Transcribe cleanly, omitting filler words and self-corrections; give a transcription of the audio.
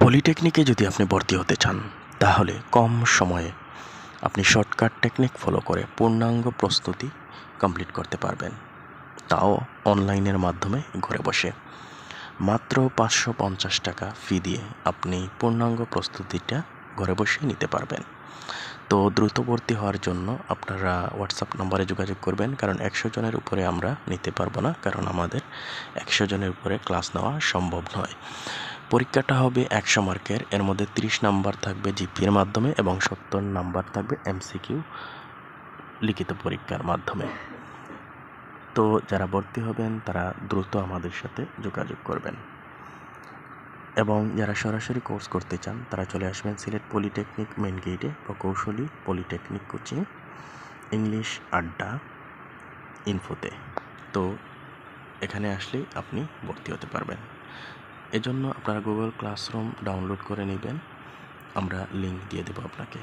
পলিটেকনিকে যদি আপনি ভর্তি হতে চান তাহলে কম সময়ে আপনি শর্টকাট টেকনিক ফলো করে পূর্ণাঙ্গ প্রস্তুতি কমপ্লিট করতে পারবেন, তাও অনলাইনের মাধ্যমে ঘরে বসে। মাত্র 550 টাকা ফি দিয়ে আপনি পূর্ণাঙ্গ প্রস্তুতিটা ঘরে বসেই নিতে পারবেন। তো দ্রুত ভর্তি হওয়ার জন্য আপনারা হোয়াটসঅ্যাপ নম্বরে যোগাযোগ করবেন, কারণ 100 জনের উপরে আমরা নিতে পারবো না, কারণ আমাদের 100 জনের উপরে ক্লাস নেওয়া সম্ভব নয়। পরীক্ষাটা হবে 100 মার্কের, এর মধ্যে 30 নাম্বার থাকবে জিপিএর মাধ্যমে এবং 70 নাম্বার থাকবে এমসিকিউ লিখিত পরীক্ষার মাধ্যমে। তো যারা ভর্তি হবেন তারা দ্রুত আমাদের সাথে যোগাযোগ করবেন, এবং যারা সরাসরি কোর্স করতে চান তারা চলে আসবেন সিলেট পলিটেকনিক মেন গেটে প্রকৌশলী পলিটেকনিক কোচিং ইংলিশ আড্ডা ইনফোতে। তো এখানে আসলেই আপনি ভর্তি হতে পারবেন। এজন্য আপনারা গুগল ক্লাসরুম ডাউনলোড করে নেবেন, আমরা লিঙ্ক দিয়ে দেবো আপনাকে।